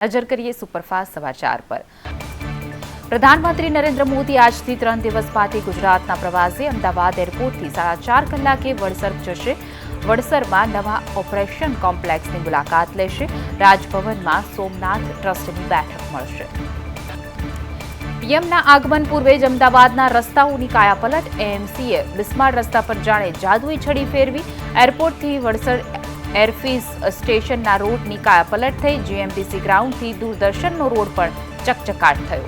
નજર કરીએ સુપરફાસ્ટ સમાચાર પર। પ્રધાનમંત્રી નરેન્દ્ર મોદી આજથી 3 દિવસ માટે ગુજરાતના પ્રવાસે અમદાવાદ એરપોર્ટથી 4.5 કલાકે વડસર જશે। વડસરમાં નવા ઓપરેશન કોમ્પ્લેક્સની મુલાકાત લેશે। રાજભવનમાં સોમનાથ ટ્રસ્ટની બેઠક મળશે। પીએમના આગમન પૂર્વે જ અમદાવાદના રસ્તાઓની કાયાપલટ। એએમસીએ બિસ્માર્ટ રસ્તા પર જાણે જાદુઈ છડી ફેરવી। એરપોર્ટથી વડસર એરફીસ સ્ટેશનના રોડની કાયાપલટ થઈ। જીએમડીસી ગ્રાઉન્ડથી દૂરદર્શનનો રોડ પણ ચકચકાટ થયો।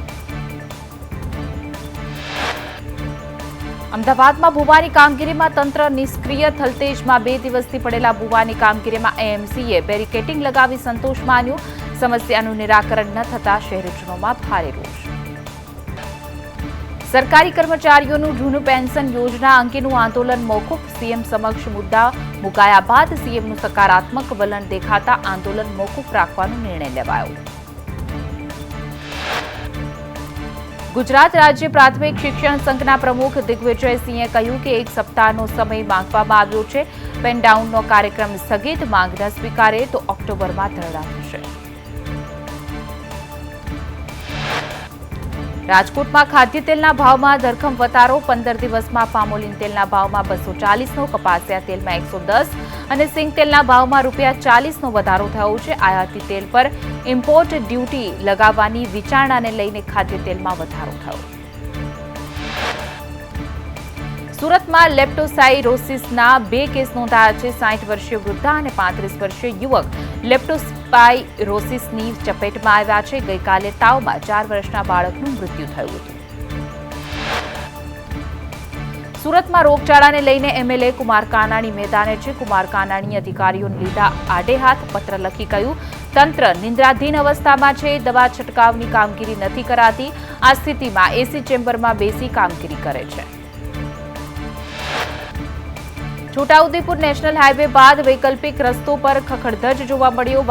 અમદાવાદમાં ભૂવાની કામગીરીમાં તંત્ર નિષ્ક્રિય। થલતેજમાં 2 દિવસથી પડેલા ભૂવાની કામગીરીમાં એએમસીએ બેરિકેડિંગ લગાવી સંતોષ માન્યો। સમસ્યાનું નિરાકરણ ન થતા શહેરીજનોમાં ભારે રોષ। સરકારી કર્મચારીઓનું જૂનું પેન્શન યોજના અંગેનું આંદોલન મોકૂફ। સીએમ સમક્ષ મુદ્દા મુકાયા બાદ સીએમનું સકારાત્મક વલણ દેખાતા આંદોલન મોકૂફ રાખવાનો નિર્ણય લેવાયો। ગુજરાત રાજ્ય પ્રાથમિક શિક્ષણ સંઘના પ્રમુખ દિગ્વિજયસિંહે કહ્યું કે 1 સપ્તાહનો સમય માંગવામાં આવ્યો છે। પેનડાઉનનો કાર્યક્રમ સ્થગિત। માંગ ન સ્વીકારે તો ઓક્ટોબરમાં ધરણા થશે। રાજકોટમાં ખાદ્ય તેલના ભાવમાં ધરખમ વધારો। 15 દિવસમાં પામોલીન તેલના ભાવમાં 240નો, કપાસિયા તેલમાં 110 અને સિંગ તેલના ભાવમાં ₹40નો વધારો થયો છે। આયાતી તેલ પર ઇમ્પોર્ટ ડ્યુટી લગાવવાની વિચારણાને લઈને ખાદ્ય તેલમાં વધારો થયો। સુરતમાં લેપ્ટોસ્પાઇરોસિસના 2 કેસ નોંધાયા છે। 60 વર્ષીય વૃદ્ધા અને 35 વર્ષીય યુવક લેપ્ટોસ્પાઇરોસિસની ચપેટમાં આવ્યા છે। ગઈકાલે તાવમાં 4 વર્ષના બાળકનું મૃત્યુ થયું હતું। સુરતમાં રોગચાળાને લઈને એમએલએ કુમાર કાનાણી મેદાને છે। કુમાર કાનાણી અધિકારીઓને લીધા આડે હાથ। પત્ર લખી કહ્યું, તંત્ર નિંદ્રાધીન અવસ્થામાં છે। દવા છંટકાવની કામગીરી નથી કરાતી। આ સ્થિતિમાં એસી ચેમ્બરમાં બેસી કામગીરી કરે છે। છોટાઉદેપુર નેશનલ હાઈવે બાદ વૈકલ્પિક રસ્તો પર ખખડધજ જોવા મળ્યો।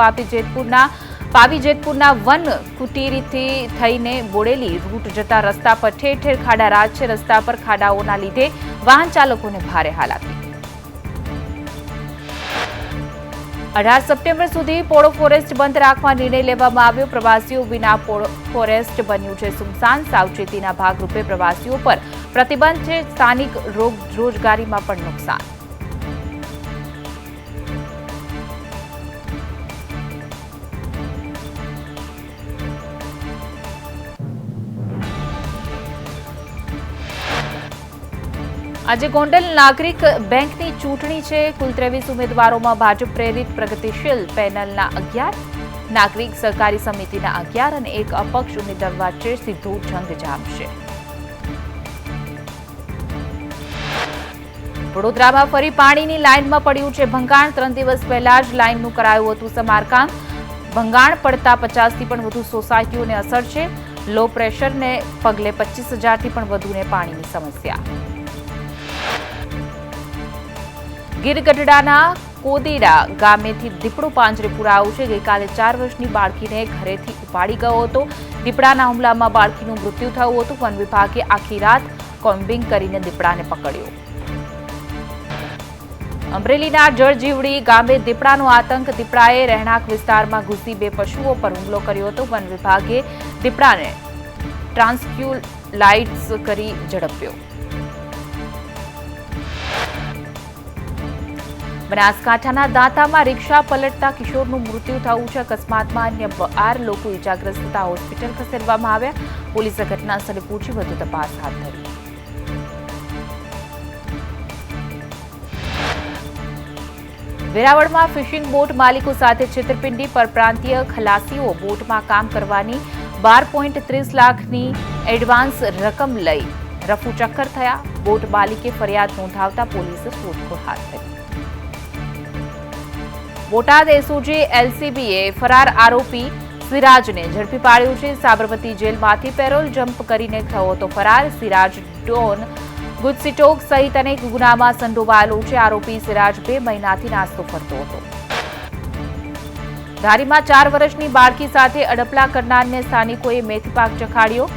પાવી જેતપુરના વન કુટીરથી થઈને બોડેલી રૂટ જતા રસ્તા પર ઠેર ઠેર ખાડા રાજ છે। રસ્તા પર ખાડાઓના લીધે વાહન ચાલકોને ભારે હાલાકી। 18 સપ્ટેમ્બર સુધી પોળો ફોરેસ્ટ બંધ રાખવા નિર્ણય લેવામાં આવ્યો। પ્રવાસીઓ વિના પોળો ફોરેસ્ટ બન્યું છે સુમસાન। સાવચેતીના ભાગરૂપે પ્રવાસીઓ પર પ્રતિબંધ છે। સ્થાનિક રોજગારીમાં પણ નુકસાન। આજે ગોંડલ નાગરિક બેંકની ચૂંટણી છે। કુલ 23 ઉમેદવારોમાં ભાજપ પ્રેરિત પ્રગતિશીલ પેનલના 11, નાગરિક સહકારી સમિતિના 11 અને 1 અપક્ષ ઉમેદવાર વચ્ચે સીધો જંગ જામશે। વડોદરામાં ફરી પાણીની લાઇનમાં પડ્યું છે ભંગાણ। 3 દિવસ પહેલા જ લાઇનનું કરાયું હતું સમારકામ। ભંગાણ પડતા 50થી પણ વધુ સોસાયટીઓને અસર છે। લો પ્રેશરને પગલે 25,000થી પણ વધુને પાણીની સમસ્યા। ગીર ગઢડાના કોદીડા ગામેથી દીપડો પાંજરે પુરાયો છે। ગઈકાલે 4 વર્ષની બાળકીને ઘરેથી ઉપાડી ગયો હતો। દીપડાના હુમલામાં બાળકીનું મૃત્યુ થયું હતું। વન વિભાગે આખી રાત કોમ્બિંગ કરીને દીપડાને પકડ્યો। અમરેલીના જળજીવડી ગામે દીપડાનો આતંક। દીપડાએ રહેણાંક વિસ્તારમાં ઘૂસી 2 પશુઓ પર હુમલો કર્યો હતો। વન વિભાગે દીપડાને ટ્રાન્સક્યુલાઇટ્સ કરી ઝડપ્યો। બનાસકાંઠાના દાંતામાં રિક્ષા પલટતા કિશોરનું મૃત્યુ થયું છે। અકસ્માતમાં અન્ય 12 લોકો ઇજાગ્રસ્ત થતા હોસ્પિટલ ખસેડવામાં આવ્યા। પોલીસે ઘટના સ્થળે પહોંચી વધુ તપાસ હાથ ધરી। વેરાવળમાં ફિશિંગ બોટ માલિકો સાથે છેતરપિંડી। પરપ્રાંતીય ખલાસીઓ બોટમાં કામ કરવાની 12.30 લાખની એડવાન્સ રકમ લઈ રફુચક્કર થયા। બોટ માલિકે ફરિયાદ નોંધાવતા પોલીસે શોધખોળ હાથ ધરી। બોટાદ એસઓજી એલસીબીએ ફરાર આરોપી સિરાજને ઝડપી પાડ્યો છે। સાબરમતી જેલમાંથી પેરોલ જમ્પ કરીને થયો હતો ફરાર। સિરાજ ડોન ગુજસીટોક સહિત અનેક ગુનામાં સંડોવાયેલો છે। આરોપી સિરાજ 2 મહિનાથી નાસ્તો ફરતો હતો। ધારીમાં 4 વર્ષની બાળકી સાથે અડપલા કરનારને સ્થાનિકોએ મેથીપાક ચખાડ્યો।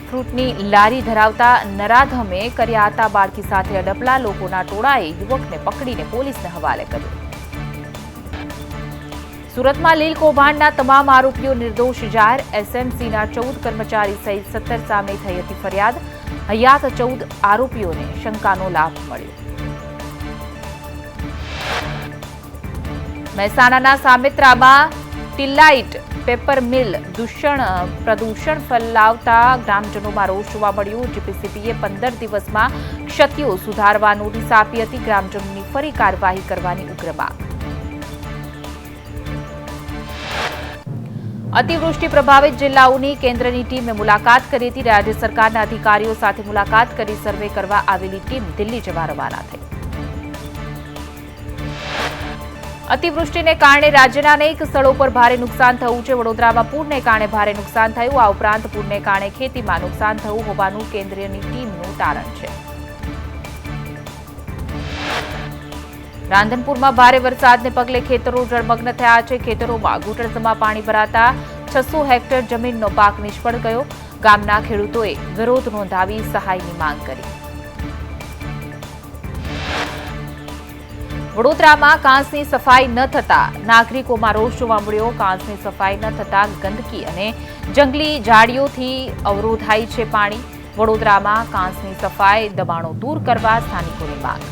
ફ્રૂટની લારી ધરાવતા નરાધમે કર્યા હતા બાળકી સાથે અડપલા। લોકોના ટોળાએ યુવકને પકડીને પોલીસને હવાલે કર્યો। સુરતમાં લીલ કૌભાંડના તમામ આરોપીઓ નિર્દોષ જાહેર, એસએમસીના 14 કર્મચારી સહિત 17 સામે થઈ હતી ફરિયાદ, હયાત 14 આરોપીઓને શંકાનો લાભ મળ્યો. મહેસાણાના સામેત્રામાં ટિલાઇટ પેપર મિલ પ્રદૂષણ ફેલાવતા ગ્રામજનોમાં રોષ જોવા મળ્યો. જીપીસીબીએ 15 દિવસમાં ક્ષતિઓ સુધારવા નોટિસ આપી હતી. ગ્રામજનોની ફરી કાર્યવાહી કરવાની ઉગ્ર માંગ. અતિવૃષ્ટિ પ્રભાવિત જિલ્લાઓની કેન્દ્રની ટીમે મુલાકાત કરી હતી. રાજ્ય સરકારના અધિકારીઓ સાથે મુલાકાત કરી સર્વે કરવા આવેલી ટીમ દિલ્હી જવા રવાના થઈ. અતિવૃષ્ટિને કારણે રાજ્યના અનેક સ્થળો પર ભારે નુકસાન થયું છે. વડોદરામાં પૂરને કારણે ભારે નુકસાન થયું. આ ઉપરાંત પૂરને કારણે ખેતીમાં નુકસાન થયું હોવાનું કેન્દ્રીયની ટીમનું તારણ છે. રાંધનપુરમાં ભારે વરસાદને પગલે ખેતરો જળમગ્ન થયા છે. ખેતરોમાં ઘૂંટણસમા પાણી ભરાતા 600 હેક્ટર જમીનનો પાક નિષ્ફળ ગયો. ગામના ખેડૂતોએ વિરોધ નોંધાવી સહાયની માંગ કરી. વડોદરામાં કાંસની સફાઈ ન થતા નાગરિકોમાં રોષ જોવા મળ્યો. કાંસની સફાઈ ન થતા ગંદકી અને જંગલી ઝાડીઓથી અવરોધાય છે પાણી. વડોદરામાં કાંસની સફાઈ દબાણો દૂર કરવા સ્થાનિકોની માંગ.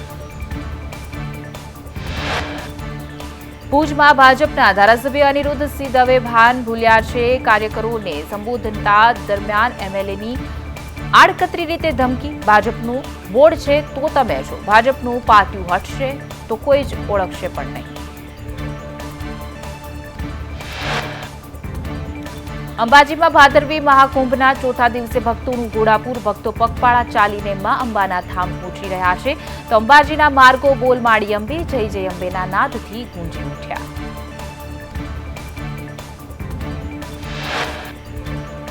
ભુજમાં ભાજપના ધારાસભ્ય અનિરુદ્ધસિંહ દવે ભાન ભૂલ્યા છે. કાર્યકરોને સંબોધનતા દરમિયાન એમએલએની આડકતરી રીતે ધમકી. ભાજપનું બોર્ડ છે તો તમે છો, ભાજપનું પાટિયું હટશે તો કોઈ જ ઓળખશે પણ નહીં. અંબાજીમાં ભાદરવી મહાકુંભના ચોથા દિવસે ભક્તોનું ઘોડાપૂર. ભક્તો પગપાળા ચાલીને માં અંબાના ધામ પહોંચી રહ્યા છે તો અંબાજીના માર્ગો બોલ માડી અંબે, જય જય અંબેના નાદથી ગુંજી ઉઠ્યા.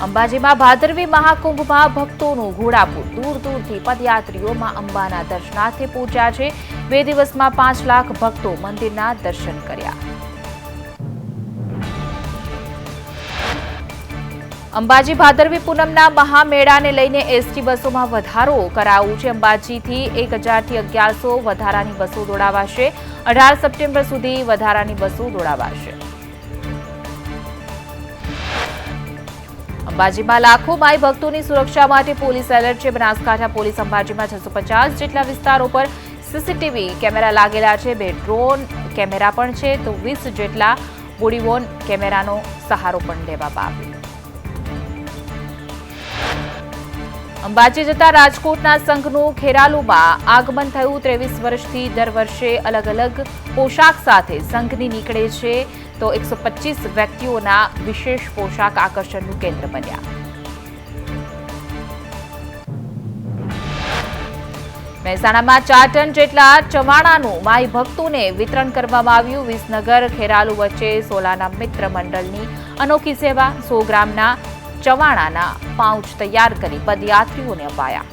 અંબાજીમાં ભાદરવી મહાકુંભમાં ભક્તોનું ઘોડાપૂર. દૂર દૂરથી પદયાત્રીઓ માં અંબાના દર્શનાર્થે પહોંચ્યા છે. 2 દિવસમાં 5 લાખ ભક્તો મંદિરના દર્શન કર્યા. અંબાજી ભાદરવી પૂનમના મહામેળાને લઈને એસટી બસોમાં વધારો કરાયો છે. અંબાજીથી 1000થી 1100 વધારાની બસો દોડાવાશે. 18 સપ્ટેમ્બર સુધી વધારાની બસો દોડાવાશે. અંબાજીમાં લાખો માઈ ભક્તોની સુરક્ષા માટે પોલીસ એલર્ટ છે. બનાસકાંઠા પોલીસ અંબાજીમાં 650 જેટલા વિસ્તારો પર સીસીટીવી કેમેરા લાગેલા છે. 2 ડ્રોન કેમેરા પણ છે તો 20 જેટલા બોડીવોર્ન કેમેરાનો સહારો પણ લેવામાં આવ્યો. અંબાજી જતા રાજકોટના સંઘનું ખેરાલુમાં આગમન થયું. 23 વર્ષથી દર વર્ષે અલગ અલગ પોશાક સાથે સંઘની નીકળે છે તો 125 વ્યક્તિઓના વિશેષ પોશાક આકર્ષણનું કેન્દ્ર બન્યા. મહેસાણામાં 4 ટન જેટલા ચવાણાનું માઈ ભક્તોને વિતરણ કરવામાં આવ્યું. વિસનગર ખેરાલુ વચ્ચે સોલાના મિત્ર મંડળની અનોખી સેવા. 100 ગ્રામના ચવાણાના પાઉચ તૈયાર કરી પદયાત્રીઓને અપાયા.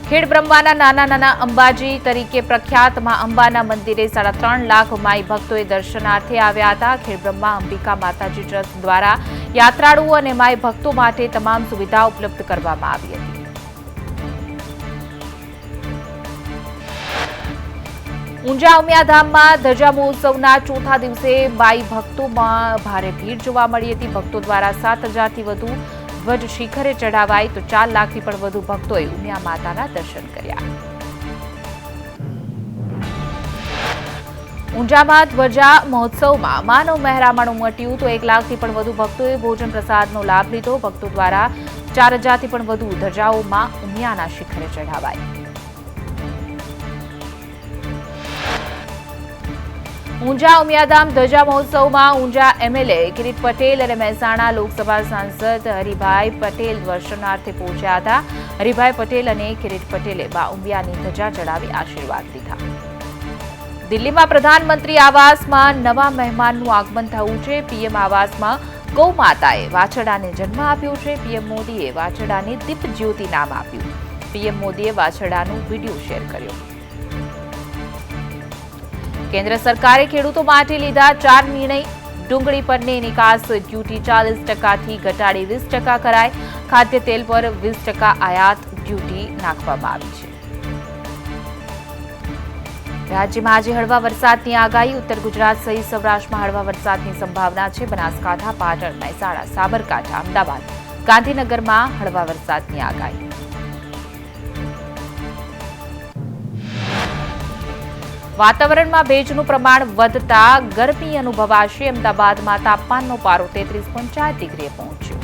ખેડબ્રહ્માના નાના અંબાજી તરીકે પ્રખ્યાત માં અંબાના મંદિરે 3.5 લાખ માઈ ભક્તોએ દર્શનાર્થે આવ્યા હતા. ખેડબ્રહ્મા અંબિકા માતાજી ટ્રસ્ટ દ્વારા યાત્રાળુઓ અને માઈ ભક્તો માટે તમામ સુવિધા ઉપલબ્ધ કરવામાં આવી હતી. ઊંઝા ઉમિયાધામમાં ધજા મહોત્સવના ચોથા દિવસે માઈ ભક્તોમાં ભારે ભીડ જોવા મળી હતી. ભક્તો દ્વારા 7000થી વધુ ધ્વજ શિખરે ચઢાવાઈ તો 4 લાખથી પણ વધુ ભક્તોએ ઉમિયા માતાના દર્શન કર્યા. ઊંઝામાં ધ્વજા મહોત્સવમાં માનવ મહેરામણ ઉમટ્યું તો 1 લાખથી પણ વધુ ભક્તોએ ભોજન પ્રસાદનો લાભ લીધો. ભક્તો દ્વારા 4000થી પણ વધુ ધજાઓમાં ઉમિયાના શિખરે ચઢાવાઈ. ઊંઝા ઉમિયાધામ ધજા મહોત્સવમાં ઊંઝા એમએલએ કિરીટ પટેલ અને મહેસાણા લોકસભા સાંસદ હરિભાઈ પટેલ દર્શનાર્થે પહોંચ્યા હતા. હરિભાઈ પટેલ અને કિરીટ પટેલે બા ઉમિયાની ધજા ચડાવી આશીર્વાદ લીધા. દિલ્હીમાં પ્રધાનમંત્રી આવાસમાં નવા મહેમાનનું આગમન થયું છે. પીએમ આવાસમાં ગૌ માતાએ વાછરડાને જન્મ આપ્યો છે. પીએમ મોદીએ વાછરડાને દીપજ્યોતિ નામ આપ્યું. પીએમ મોદીએ વાછરડાનો વિડીયો શેર કર્યો. કેન્દ્ર સરકારે ખેડૂતો માટે લીધા 4 નિર્ણય. ડુંગળી પરની નિકાસ ડ્યુટી 40%થી ઘટાડી 20% કરાઈ. ખાદ્ય તેલ પર 20% આયાત ડ્યુટી નાખવામાં આવી છે. રાજ્યમાં આજે હળવા વરસાદની આગાહી. ઉત્તર ગુજરાત સહિત સૌરાષ્ટ્રમાં હળવા વરસાદની સંભાવના છે. બનાસકાંઠા, પાટણ, મહેસાણા, સાબરકાંઠા, અમદાવાદ, ગાંધીનગરમાં હળવા વરસાદની આગાહી. વાતાવરણમાં ભેજનું પ્રમાણ વધતા ગરમી અનુભવાશે. અમદાવાદમાં તાપમાનનો પારો 33.4 ડિગ્રીએ પહોંચ્યો.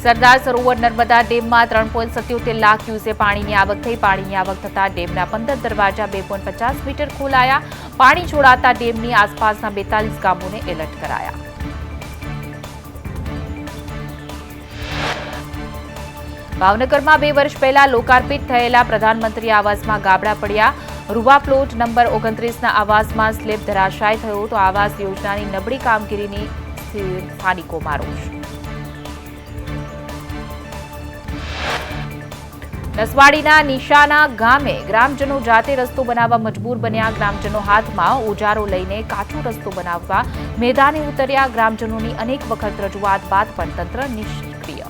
સરદાર સરોવર નર્મદા ડેમમાં 3.77 લાખ ક્યુસેક પાણીની આવક થઈ. પાણીની આવક થતા ડેમના 15 દરવાજા 2.50 મીટર ખોલાયા. પાણી છોડાતા ડેમની આસપાસના 42 ગામોને એલર્ટ કરાયા. ભાવનગરમાં 2 વર્ષ પહેલા લોકાર્પિત થયેલા પ્રધાનમંત્રી આવાસમાં ગાબડા પડ્યા. રૂવા પ્લોટ નંબર 29ના આવાસમાં સ્લેબ ધરાશાય થયો તો આવાસ યોજનાની નબળી કામગીરીની સ્થાનિકોમાં રોષ. નસવાડીના નિશાના ગામે ગ્રામજનો જાતે રસ્તો બનાવવા મજબૂર બન્યા. ગ્રામજનો હાથમાં ઓજારો લઈને કાચો રસ્તો બનાવવા મેદાને ઉતર્યા. ગ્રામજનોની અનેક વખત રજૂઆત બાદ પણ તંત્ર નિષ્ક્રિય.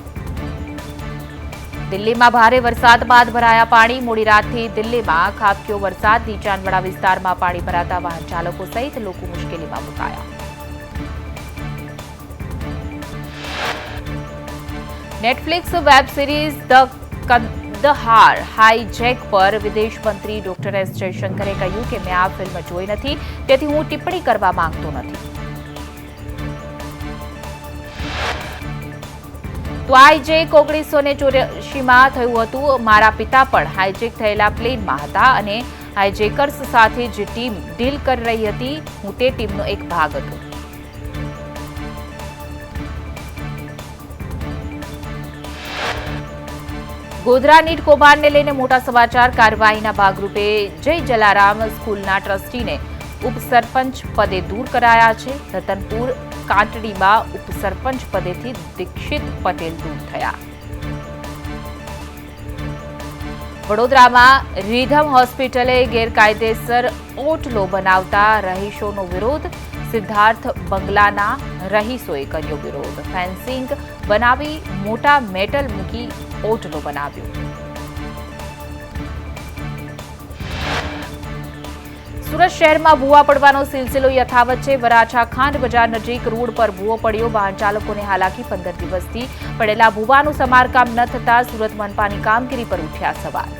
દિલ્હીમાં ભારે વરસાદ બાદ ભરાયા પાણી. મોડી રાતથી દિલ્હીમાં ખાબક્યો વરસાદ. નીચાણવાળા વિસ્તારમાં પાણી ભરાતા વાહન ચાલકો સહિત લોકો મુશ્કેલીમાં મુકાયા. નેટફ્લિક્સ વેબ સિરીઝ ધ હાર હાઈજેક પર વિદેશ મંત્રી ડોક્ટર એસ જયશંકરે કહ્યું કે મેં આ ફિલ્મ જોઈ નથી, તેથી હું ટિપ્પણી કરવા માંગતો નથી. તો હાઈજેક 1984માં થયું હતું. મારા પિતા પણ હાઈજેક થયેલા પ્લેનમાં હતા અને હાઈજેકર્સ સાથે જે ટીમ ડીલ કરી રહી હતી, હું તે ટીમનો એક ભાગ હતો. ગોધરા નીટ કૌભાંડને લઈને મોટા સમાચાર. કાર્યવાહીના ભાગરૂપે જય જલારામ સ્કૂલના ટ્રસ્ટીને ઉપસરપંચ પદે દૂર કરાયા છે. રતનપુર કાંટડીમાં ઉપસરપંચ પદેથી દીક્ષિત પટેલ દૂર થયા. વડોદરામાં રીધમ હોસ્પિટલે ગેરકાયદેસર ઓટલો બનાવતા રહીશોનો વિરોધ. સિદ્ધાર્થ બંગલાના રહીશોએ કર્યો વિરોધ. ફેન્સિંગ બનાવી મોટા મેટલ મૂકી ઓટલો બનાવ્યો. સુરત શહેરમાં ભૂવા પડવાનો સિલસિલો યથાવત છે. વરાછા ખાંડ બજાર નજીક રોડ પર ભૂવો પડ્યો. વાહન ચાલકોને હાલાકી. 15 દિવસથી પડેલા ભૂવાનું સમારકામ ન થતા સુરત મનપાની કામગીરી પર ઉઠ્યા સવાલ.